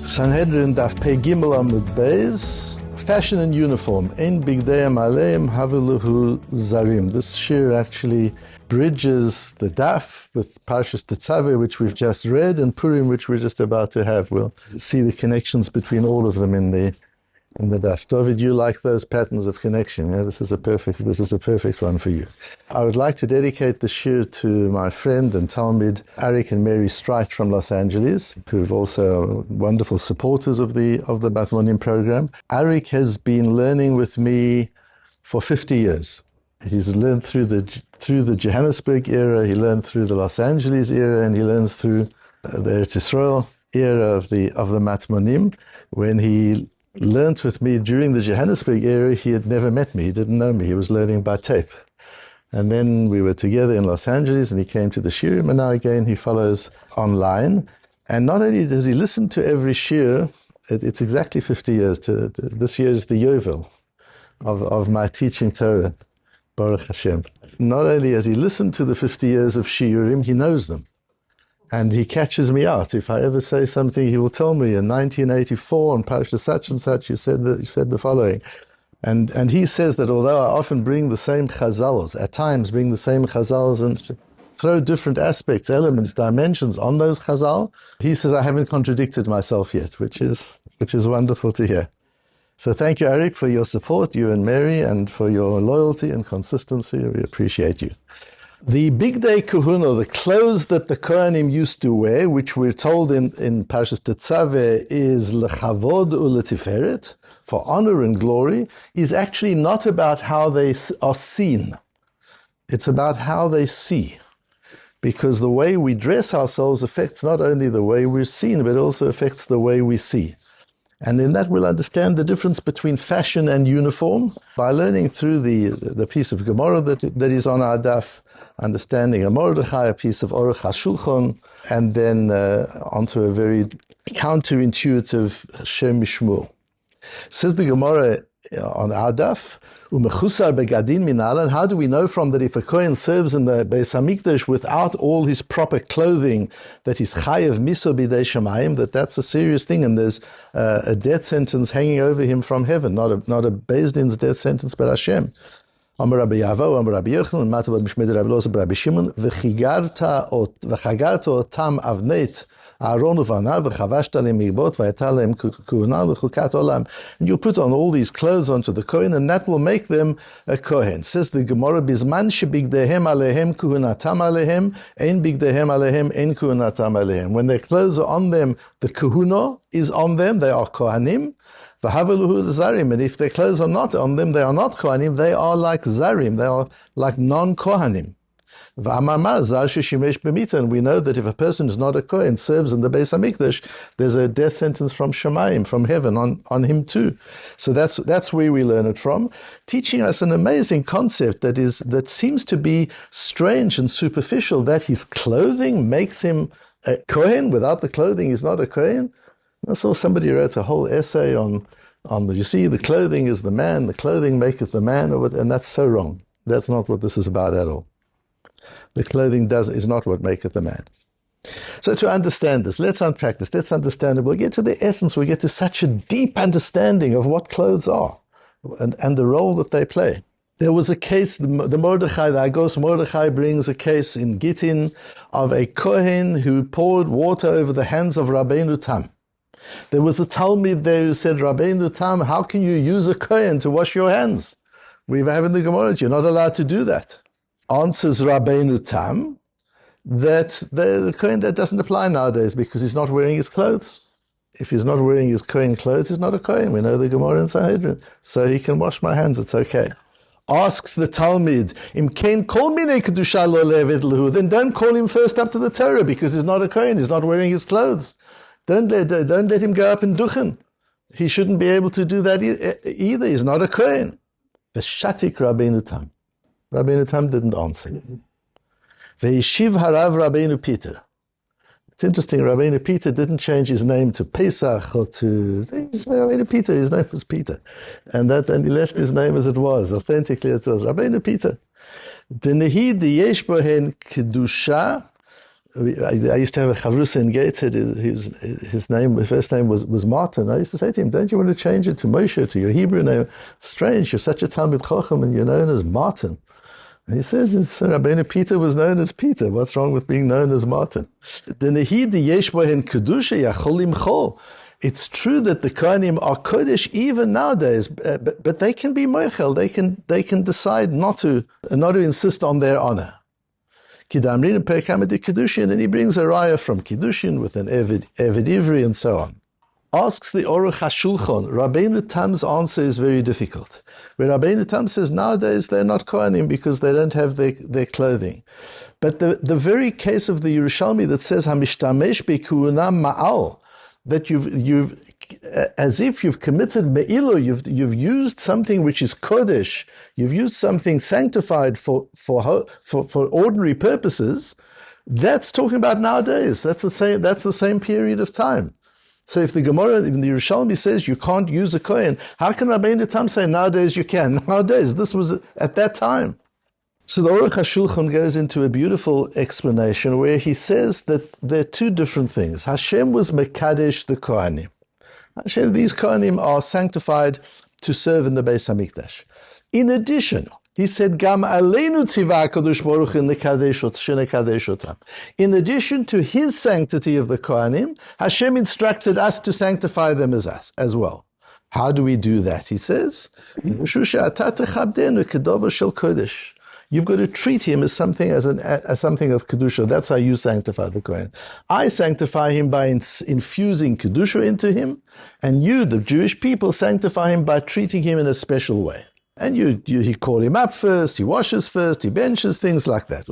Sanhedrin Daf Pei Gimel Amud Beis. Fashion and uniform. In bigdihem עליהם haviluhu zarim. This shir actually bridges the Daf with Parshas Tetzaveh, which we've just read, and Purim, which we're just about to have. We'll see the connections between all of them in the Daf. David, you like those patterns of connection? Yeah, this is a perfect one for you. I would like to dedicate the shir to my friend and Talmud Arik and Mary Strite from Los Angeles, who are also wonderful supporters of the Matmonim program. Arik has been learning with me for 50 years. He's learned through the Johannesburg era, he learned through the Los Angeles era, and he learns through the Eretz Yisrael era of the Matmonim. When he learned with me during the Johannesburg era, he had never met me, he didn't know me, he was learning by tape. And then we were together in Los Angeles and he came to the shiurim, and now again he follows online. And not only does he listen to every shiur, it's exactly 50 years. This year is the Yovel of my teaching Torah, Baruch Hashem. Not only has he listened to the 50 years of shiurim, he knows them. And he catches me out. If I ever say something, he will tell me, in 1984 on Parashah such and such, you said the following. And he says that although I often bring the same chazals, at times bring the same chazals and throw different aspects, elements, dimensions on those chazal, he says I haven't contradicted myself yet, which is wonderful to hear. So thank you, Arik, for your support, you and Mary, and for your loyalty and consistency. We appreciate you. The big day kahuna, the clothes that the Kohanim used to wear, which we're told in Parshas Tetzaveh is lechavod uletiferet, for honor and glory, is actually not about how they are seen. It's about how they see. Because the way we dress ourselves affects not only the way we're seen, but also affects the way we see. And in that we'll understand the difference between fashion and uniform by learning through the piece of Gemara that is on our daf, understanding a Mordechai, a piece of Aruch HaShulchan, and then onto a very counterintuitive Shem Mishmur. Says the Gemara on our daf, Umechusar begadin minalan. How do we know from that if a Kohen serves in the Beis Hamikdash without all his proper clothing, that he's chayev miso bidei shamayim, that's a serious thing, and there's a death sentence hanging over him from heaven, not a Beis Din's death sentence, but Hashem. Amar Rabbi Yavo, Amar Rabbi Yochanan, and Matavad Mishmei Rabbi Loza, Rabbi Shimon, v'chagarta otam avneit Aaron uvanav v'chavashta lehem migbot v'ayata lehem kuhuna l'chukat olam. And you put on all these clothes onto the Kohen, and that will make them a Kohen. Says the Gemara, Bizman shebigdehem alehem kuhunatam alehem, ein bigdehem alehem, ein kuhunatam alehem. When their clothes are on them, the kuhuna is on them, they are Kohanim. V'haveluhu zarim, and if their clothes are not on them, they are not Kohanim, they are like zarim, they are like non-Kohanim. V'amar zar sheshimesh b'mita, and we know that if a person is not a Kohen, serves in the Beis Hamikdash, there's a death sentence from Shemayim, from heaven, on him too. So that's where we learn it from, teaching us an amazing concept that seems to be strange and superficial, that his clothing makes him a Kohen. Without the clothing, he's not a Kohen. I saw somebody wrote a whole essay on you see, the clothing is the man, the clothing maketh the man, and that's so wrong. That's not what this is about at all. The clothing is not what maketh the man. So to understand this, let's unpack this, let's understand it. We'll get to the essence, we'll get to such a deep understanding of what clothes are and the role that they play. There was a case, the Mordechai, the Agos Mordechai brings a case in Gittin of a Kohen who poured water over the hands of Rabbeinu Tam. There was a Talmud there who said, Rabbeinu Tam, how can you use a Kohen to wash your hands? We have in the Gemara, you're not allowed to do that. Answers Rabbeinu Tam that the Kohen, that doesn't apply nowadays because he's not wearing his clothes. If he's not wearing his Kohen clothes, he's not a Kohen. We know the Gemara in Sanhedrin. So he can wash my hands, it's okay. Asks the Talmud, Im kain kol minei kedusha lo le'eved lehu, then don't call him first up to the Torah because he's not a Kohen, he's not wearing his clothes. Don't let him go up in duchen. He shouldn't be able to do that either. He's not a Kohen. V'shatik Rabbeinu Tam. Rabbeinu Tam didn't answer. Ve'yishiv harav Rabbeinu Peter. It's interesting, Rabbeinu Peter didn't change his name to Pesach or to Rabbeinu Peter. His name was Peter. And he left his name as it was, authentically as it was. Rabbeinu Peter. Denehi diyesh bohen kedusha I used to have a chavrusa in Gateshead. His first name was Martin. I used to say to him, "Don't you want to change it to Moshe, to your Hebrew name? Strange, you're such a Talmud Chacham and you're known as Martin." And he said, Rabbeinu Peter was known as Peter. What's wrong with being known as Martin? It's true that the Kohanim are Kodesh even nowadays, but they can be Moichel. They can decide not to insist on their honor. And then he brings a raya from Kiddushin with an Eved Ivri and so on. Asks the Aruch HaShulchan, Rabbeinu Tam's answer is very difficult. Where Rabbeinu Tam says nowadays they're not Kohanim because they don't have their clothing. But the very case of the Yerushalmi that says Hamishtamesh bekuunam ma'al, that you've as if you've committed me'ilo, you've used something which is kodesh, you've used something sanctified for ordinary purposes. That's talking about nowadays. That's the same period of time. So if the Gemara, even the Yerushalmi says you can't use a kohen, how can Rabbeinu Tam say nowadays you can? Nowadays, this was at that time. So the Aruch HaShulchan goes into a beautiful explanation where he says that there are two different things. Hashem was Mekadesh the Kohanim. Hashem, these Kohanim are sanctified to serve in the Beis HaMikdash. In addition, he said, Gam aleinu tzivah HaKadosh Baruch Hu nekadesh otam. In addition to his sanctity of the Kohanim, Hashem instructed us to sanctify them as well. How do we do that? He says, you've got to treat him as something of Kedusha. That's how you sanctify the Kohen. I sanctify him by infusing Kedusha into him, and you, the Jewish people, sanctify him by treating him in a special way. And you call him up first, he washes first, he benches, things like that.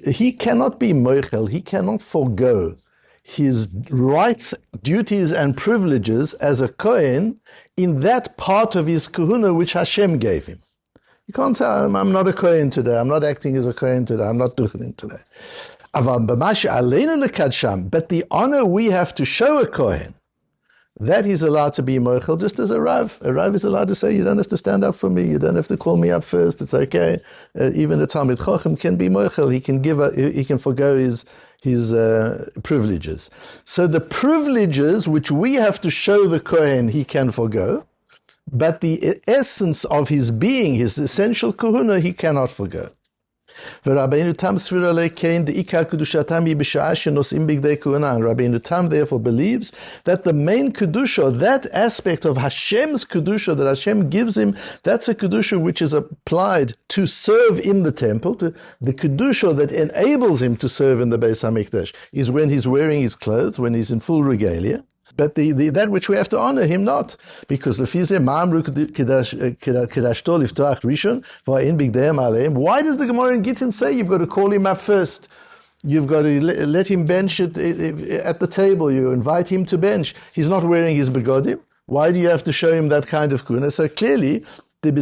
He cannot be moichel, he cannot forego his rights, duties, and privileges as a Kohen in that part of his kahuna which Hashem gave him. You can't say, I'm not a Kohen today, I'm not acting as a Kohen today, I'm not doing it today. But the honor we have to show a Kohen, that he's allowed to be moichel just as a Rav. A Rav is allowed to say, you don't have to stand up for me, you don't have to call me up first, it's okay. Even a Talmid Chacham can be moichel, he can forgo his privileges. So the privileges which we have to show the Kohen, he can forgo, but the essence of his being, his essential kahuna, he cannot forgo. Rabbeinu Tam therefore believes that the main kedusha, that aspect of Hashem's kedusha that Hashem gives him, that's a kedusha which is applied to serve in the temple. The kedusha that enables him to serve in the Beis HaMikdash is when he's wearing his clothes, when he's in full regalia. But that which we have to honor him not, because why does the Gemara in Gittin say you've got to call him up first? You've got to let him bench at the table. You invite him to bench. He's not wearing his begodim. Why do you have to show him that kind of kuna? So clearly, when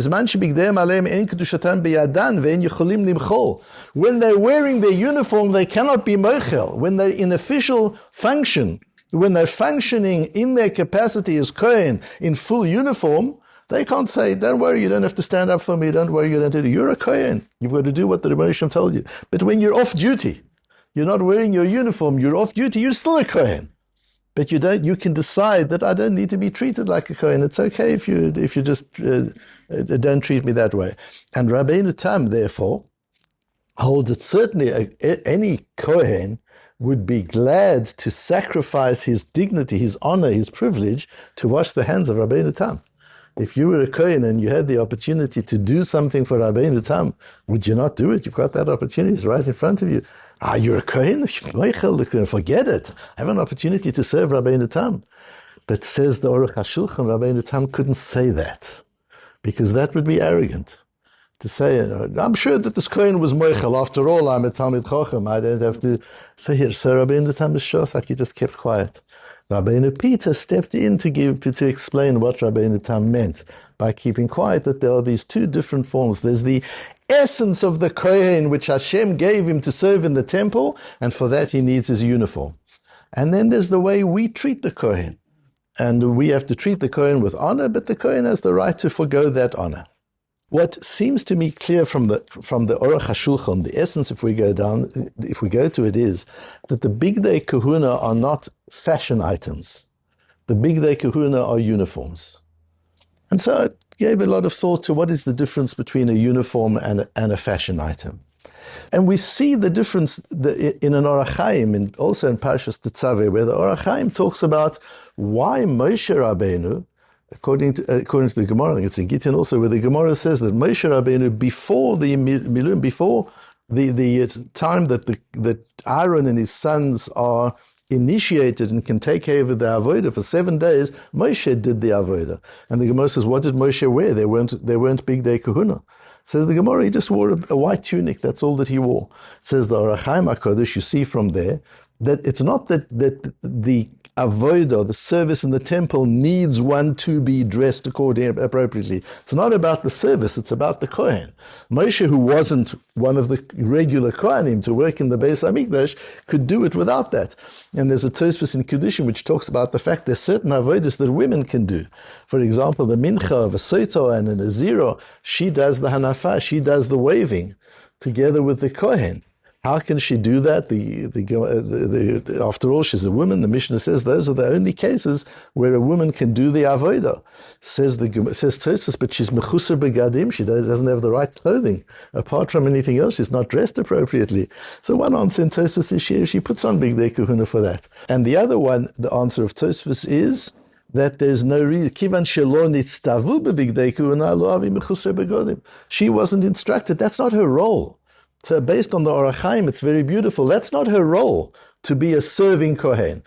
they're wearing their uniform, they cannot be mochel. When they're in official function, when they're functioning in their capacity as Kohen in full uniform, they can't say, don't worry, you don't have to stand up for me, don't worry, you don't have to do. You're a Kohen. You've got to do what the Rebbe Hashem told you. But when you're off duty, you're not wearing your uniform, you're off duty, you're still a Kohen. But you can decide that I don't need to be treated like a Kohen. It's okay if you just don't treat me that way. And Rabbeinu Tam, therefore, holds that certainly any Kohen would be glad to sacrifice his dignity, his honor, his privilege to wash the hands of Rabbeinu Tam. If you were a Kohen and you had the opportunity to do something for Rabbeinu Tam, would you not do it? You've got that opportunity, it's right in front of you. You're a Kohen? Forget it. I have an opportunity to serve Rabbeinu Tam. But says the Aruch HaShulchan, Rabbeinu Tam couldn't say that, because that would be arrogant. To say, I'm sure that this Kohen was moichel. After all, I'm a Talmid Chacham. I don't have to say here. So Rabbeinu Tam Shosak, he just kept quiet. Rabbeinu Peter stepped in to explain what Rabbeinu Tam meant by keeping quiet, that there are these two different forms. There's the essence of the Kohen which Hashem gave him to serve in the temple, and for that he needs his uniform. And then there's the way we treat the Kohen. And we have to treat the Kohen with honor, but the Kohen has the right to forgo that honor. What seems to me clear from the Aruch HaShulchan, the essence, if we go to it, is that the Bigdei Kahuna are not fashion items. The Bigdei Kahuna are uniforms. And so I gave a lot of thought to what is the difference between a uniform and a fashion item. And we see the difference in an Orach Chaim, and also in Parshas Tetzaveh, where the Orach Chaim talks about why Moshe Rabbeinu, according to the Gemara, I think it's in Gittin also, where the Gemara says that Moshe Rabbeinu, before the Milum, before the time that Aaron and his sons are initiated and can take over the avodah for 7 days, Moshe did the avodah. And the Gemara says, what did Moshe wear? There weren't Bigdei Kahuna. Says the Gemara, he just wore a white tunic. That's all that he wore. Says the Orach Chaim HaKodesh, you see from there, that it's not that the avodah, the service in the temple, needs one to be dressed appropriately. It's not about the service, it's about the Kohen. Moshe, who wasn't one of the regular Kohanim to work in the Beis HaMikdash, could do it without that. And there's a Tosfos in Kedushin which talks about the fact there's certain avodas that women can do. For example, the mincha of a soto and a naziro, she does the hanafa, she does the waving, together with the Kohen. How can she do that? After all, she's a woman. The Mishnah says those are the only cases where a woman can do the avodah. Says Tosfos, but she's mechusar begadim. She doesn't have the right clothing. Apart from anything else, she's not dressed appropriately. So one answer in Tosfos is she puts on bigdei kahuna for that. And the other one, the answer of Tosfos is that there's no reason. Kivan shelo nitztavu b'bigdei kahuna lo avi mechusar begadim. She wasn't instructed. That's not her role. So based on the Orach Chaim, it's very beautiful. That's not her role, to be a serving Kohen.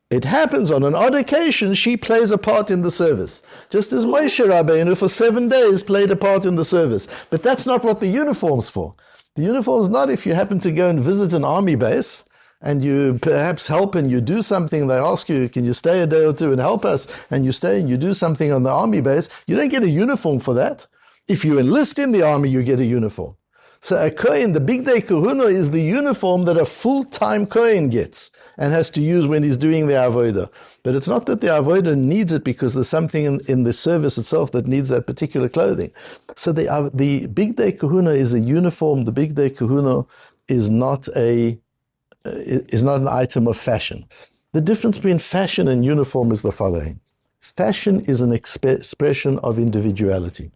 It happens on an odd occasion, she plays a part in the service. Just as Moshe Rabbeinu for 7 days played a part in the service. But that's not what the uniform's for. The uniform's not if you happen to go and visit an army base and you perhaps help and you do something. They ask you, can you stay a day or two and help us? And you stay and you do something on the army base. You don't get a uniform for that. If you enlist in the army, you get a uniform. So a Kohen, the Bigdei Kahuna, is the uniform that a full-time Kohen gets and has to use when he's doing the avodah. But it's not that the avodah needs it because there's something in the service itself that needs that particular clothing. So the Bigdei Kahuna is a uniform. The Bigdei Kahuna is not an item of fashion. The difference between fashion and uniform is the following. Fashion is an expression of individuality.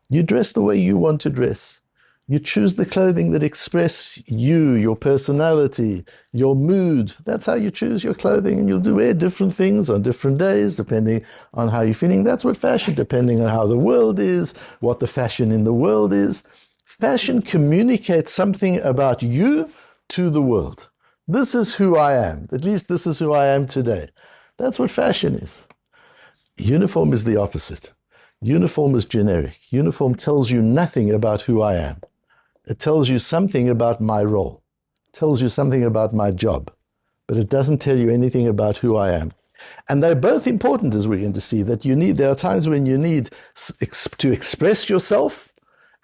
You dress the way you want to dress. You choose the clothing that express you, your personality, your mood. That's how you choose your clothing, and you'll wear different things on different days, depending on how you're feeling. That's what fashion, depending on how the world is, what the fashion in the world is. Fashion communicates something about you to the world. This is who I am. At least this is who I am today. That's what fashion is. Uniform is the opposite. Uniform is generic. Uniform tells you nothing about who I am. It tells you something about my role. It tells you something about my job. But it doesn't tell you anything about who I am. And they're both important, as we're going to see, that there are times when you need to express yourself,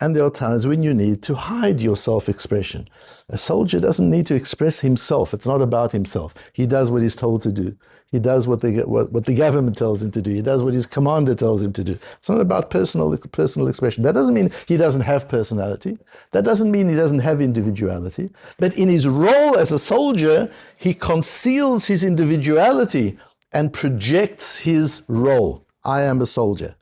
and there are times when you need to hide your self-expression. A soldier doesn't need to express himself. It's not about himself. He does what he's told to do. He does what the government tells him to do. He does what his commander tells him to do. It's not about personal expression. That doesn't mean he doesn't have personality. That doesn't mean he doesn't have individuality. But in his role as a soldier, he conceals his individuality and projects his role. I am a soldier.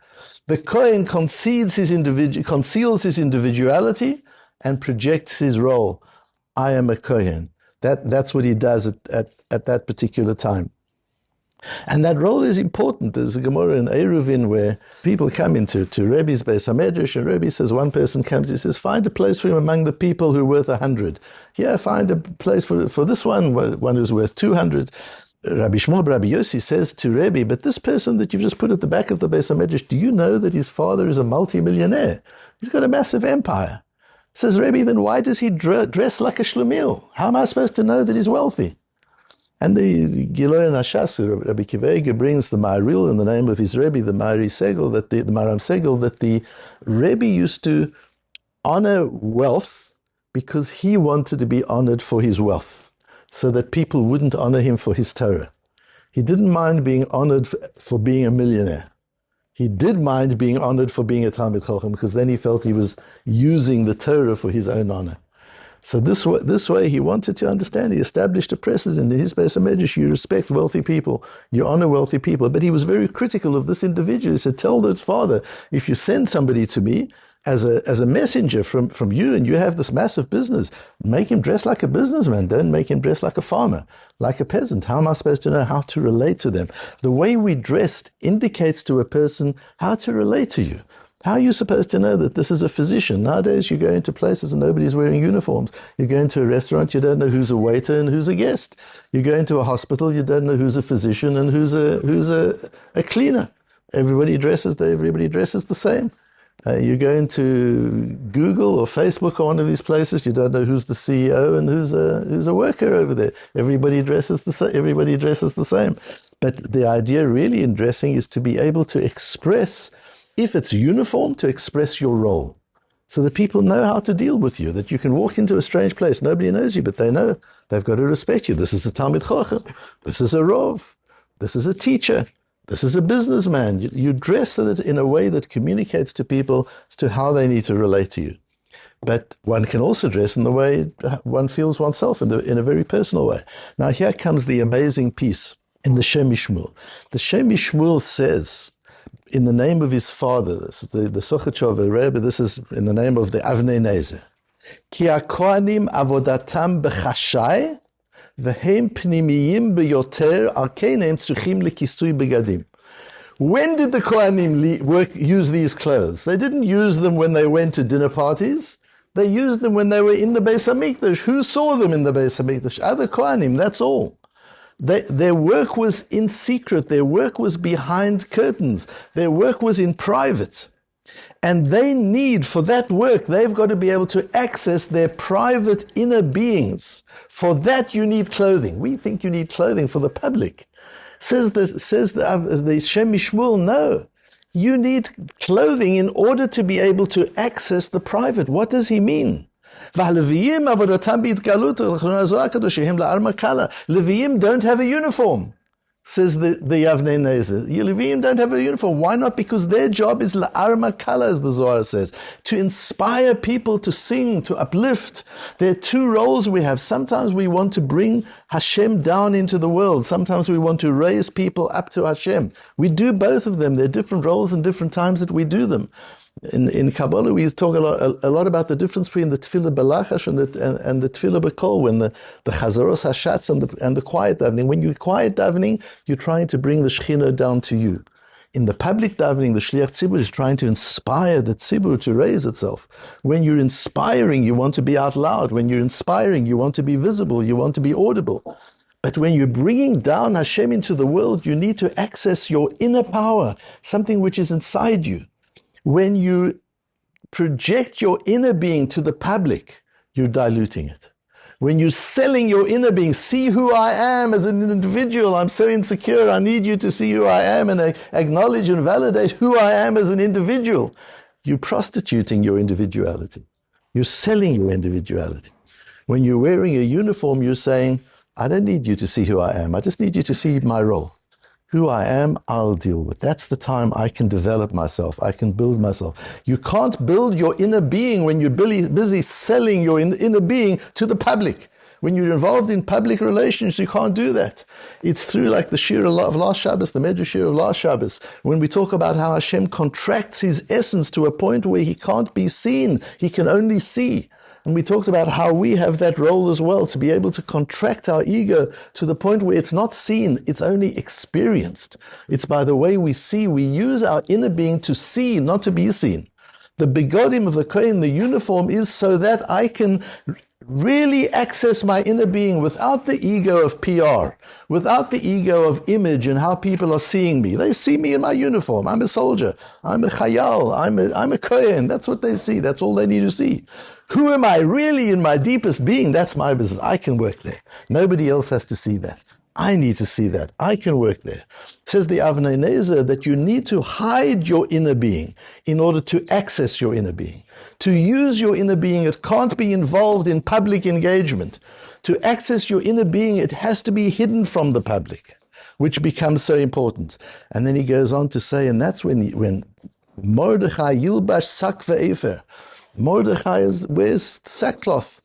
The Kohen conceals his individuality and projects his role. I am a Kohen. That's what he does at that particular time. And that role is important. There's a Gemara in Eruvin where people come into Rebbe's Beis HaMedrash, and Rebbe says, one person comes, he says, find a place for him among the people who are worth 100. Yeah, find a place for this one who's worth 200. Rabbi Shmuel, Rabbi Yossi says to Rebbe, but this person that you've just put at the back of the Beis HaMedrash, do you know that his father is a multi-millionaire? He's got a massive empire. Says Rebbe, then why does he dress like a shlemiel? How am I supposed to know that he's wealthy? And the Giloy Nashas, Rabbi Kivega, brings the Ma'aril in the name of his Rebbe, the Ma'ari Segel, the Maram Segel, that the Rebbe used to honor wealth because he wanted to be honored for his wealth, so that people wouldn't honor him for his Torah. He didn't mind being honored for being a millionaire. He did mind being honored for being a Talmid Chacham, because then he felt he was using the Torah for his own honor. So this way he wanted to understand. He established a precedent in his Beis HaMedrash. You respect wealthy people, you honor wealthy people. But he was very critical of this individual. He said, tell his father, if you send somebody to me as a messenger from you, and you have this massive business, make him dress like a businessman. Don't make him dress like a farmer, like a peasant. How am I supposed to know how to relate to them? The way we dressed indicates to a person how to relate to you. How are you supposed to know that this is a physician? Nowadays, you go into places and nobody's wearing uniforms. You go into a restaurant, you don't know who's a waiter and who's a guest. You go into a hospital, you don't know who's a physician and who's a cleaner. Everybody dresses the same. You go into Google or Facebook or one of these places, you don't know who's the CEO and who's a worker over there. Everybody dresses the same. But the idea really in dressing is to be able to express, if it's uniform, to express your role, so that people know how to deal with you, that you can walk into a strange place, nobody knows you, but they know they've got to respect you. This is a Talmid Chacham, this is a Rov, this is a teacher, this is a businessman. You dress it in a way that communicates to people as to how they need to relate to you. But one can also dress in the way one feels oneself, in a very personal way. Now here comes the amazing piece in the Shem Mishmuel. The Shem Mishmuel says, in the name of his father, the Sochachov Rebbe, this is in the name of the Avnei Nezer. Ki ha-kohanim avodatam b'chashai v'hem pnimiyim b'yoter al kein hem tzruchim lekistui begadim. When did the Kohanim use these clothes? They didn't use them when they went to dinner parties. They used them when they were in the Beis HaMikdash. Who saw them in the Beis HaMikdash? Other Kohanim, that's all. Their work was in secret. Their work was behind curtains. Their work was in private. And they need, for that work, they've got to be able to access their private inner beings. For that you need clothing. We think you need clothing for the public. Says the Shem Mishmuel, no. You need clothing in order to be able to access the private. What does he mean? Leviim don't have a uniform, says the Yavnei Nezer. Leviim don't have a uniform. Why not? Because their job is la'arma kala, as the Zohar says, to inspire people to sing, to uplift. There are two roles we have. Sometimes we want to bring Hashem down into the world. Sometimes we want to raise people up to Hashem. We do both of them. There are different roles and different times that we do them. In Kabbalah, we talk a lot about the difference between the tefillah balachash and the tefillah b'kol, when the chazaros hashatz and the quiet davening. When you're quiet davening, you're trying to bring the Shechina down to you. In the public davening, the shliach tzibur is trying to inspire the tzibur to raise itself. When you're inspiring, you want to be out loud. When you're inspiring, you want to be visible. You want to be audible. But when you're bringing down Hashem into the world, you need to access your inner power, something which is inside you. When you project your inner being to the public, you're diluting it. When you're selling your inner being, see who I am as an individual, I'm so insecure, I need you to see who I am and acknowledge and validate who I am as an individual. You're prostituting your individuality. You're selling your individuality. When you're wearing a uniform, you're saying, I don't need you to see who I am, I just need you to see my role. Who I am, I'll deal with. That's the time I can develop myself. I can build myself. You can't build your inner being when you're busy selling your inner being to the public. When you're involved in public relations, you can't do that. It's through like the Shir of last Shabbos, the Medrash Shir of last Shabbos, when we talk about how Hashem contracts his essence to a point where he can't be seen. He can only see. And we talked about how we have that role as well, to be able to contract our ego to the point where it's not seen, it's only experienced. It's by the way we see, we use our inner being to see, not to be seen. The bigodiim of the Kohen, the uniform, is so that I can really access my inner being without the ego of PR, without the ego of image and how people are seeing me. They see me in my uniform. I'm a soldier. I'm a chayal. I'm a Kohen. That's what they see. That's all they need to see. Who am I really in my deepest being? That's my business. I can work there. Nobody else has to see that. I need to see that. I can work there. Says the Avnei Nezer that you need to hide your inner being in order to access your inner being. To use your inner being, it can't be involved in public engagement. To access your inner being, it has to be hidden from the public. which becomes so important. And then he goes on to say, and that's when Mordechai Yilbash Sak ve'efer, Mordechai wears sackcloth,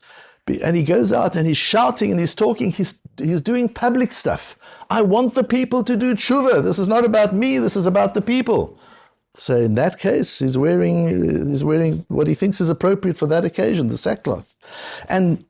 and he goes out and he's shouting and he's talking, he's doing public stuff. I want the people to do tshuva. This is not about me, this is about the people. So in that case, he's wearing what he thinks is appropriate for that occasion, the sackcloth. And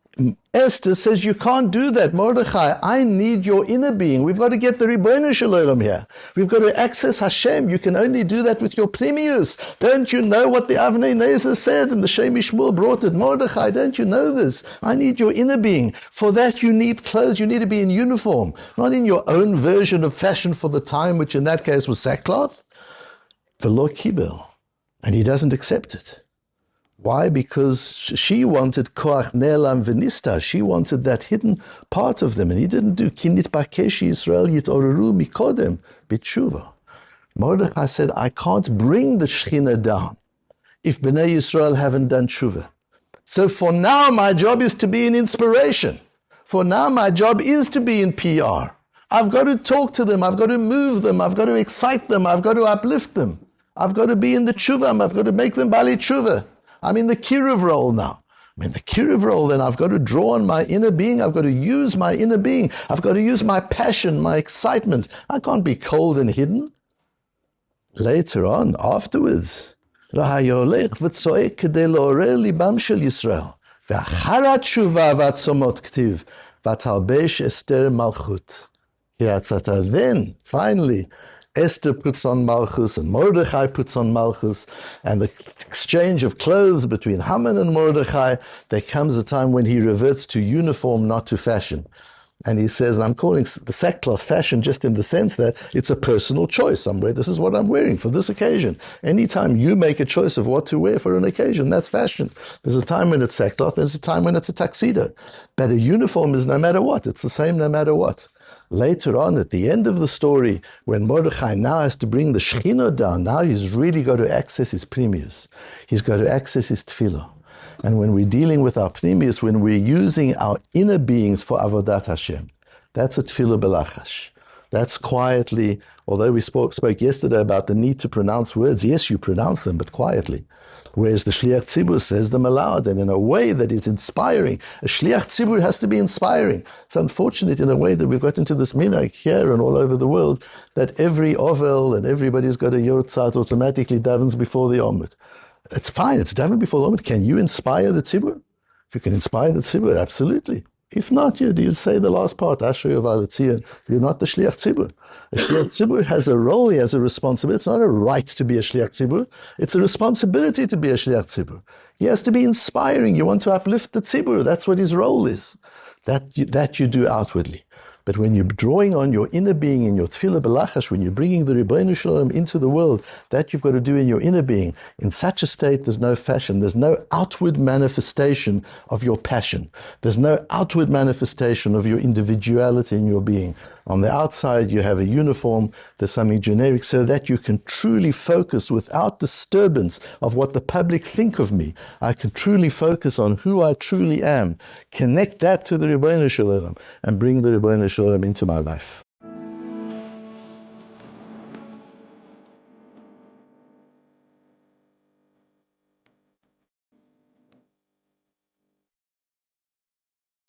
Esther says, you can't do that, Mordechai. I need your inner being. We've got to get the Ribono Shel Olam here. We've got to access Hashem. You can only do that with your pnimius. Don't you know what the Avnei Nezer said and the Shem Yishmuel brought it? Mordechai, don't you know this? I need your inner being. For that you need clothes. You need to be in uniform, not in your own version of fashion for the time, which in that case was sackcloth. V'lo kibel. And he doesn't accept it. Why? Because she wanted koach ne'elam v'nista. She wanted that hidden part of them. And he didn't do ki nitbakesh Yisrael yitoreru mikodem b'tshuva. Mordechai said, I can't bring the Shekhinah down if Bnei Yisrael haven't done tshuva. So for now, my job is to be in inspiration. For now, my job is to be in PR. I've got to talk to them. I've got to move them. I've got to excite them. I've got to uplift them. I've got to be in the tshuva. I've got to make them bali tshuva. I'm in the kiruv role now. I'm in the kiruv role, then I've got to draw on my inner being. I've got to use my inner being. I've got to use my passion, my excitement. I can't be cold and hidden. Later on, afterwards, Rahayolech v'tzoek kedei lo'oreh libam shel Yisrael v'achar hatshuva v'atzomot ktiv v'talbesh Esther malchut. Then, finally, Esther puts on Malchus and Mordechai puts on Malchus, and the exchange of clothes between Haman and Mordechai, there comes a time when he reverts to uniform, not to fashion. And he says, and I'm calling the sackcloth fashion just in the sense that it's a personal choice. This is what I'm wearing for this occasion. Anytime you make a choice of what to wear for an occasion, that's fashion. There's a time when it's sackcloth, there's a time when it's a tuxedo. But a uniform is no matter what. It's the same no matter what. Later on, at the end of the story, when Mordechai now has to bring the Shekhinah down, now he's really got to access his pnimius. He's got to access his tefillah. And when we're dealing with our pnimius, when we're using our inner beings for avodat Hashem, that's a tefillah belachash. That's quietly, although we spoke yesterday about the need to pronounce words, yes, you pronounce them, but quietly. Whereas the Shliach Tzibur says them aloud and in a way that is inspiring. A Shliach Tzibur has to be inspiring. It's unfortunate in a way that we've got into this minhag here and all over the world that every ovel and everybody's got a yortzat automatically davens before the Omid. It's fine, it's daven before the Omid. Can you inspire the Tzibur? If you can inspire the Tzibur, absolutely. If not, you say the last part, Asher Yovaletzion, you're not the Shliach Tzibur. A Shliach Tzibur has a role, he has a responsibility. It's not a right to be a Shliach Tzibur. It's a responsibility to be a Shliach Tzibur. He has to be inspiring. You want to uplift the Tzibur. That's what his role is. That you do outwardly. But when you're drawing on your inner being in your tefillah belachash, when you're bringing the Ribono Shel Olam into the world, that you've got to do in your inner being. In such a state, there's no fashion. There's no outward manifestation of your passion. There's no outward manifestation of your individuality in your being. On the outside, you have a uniform, there's something generic, so that you can truly focus without disturbance of what the public think of me. I can truly focus on who I truly am, connect that to the Ribono Shel Olam, and bring the Ribono Shel Olam into my life.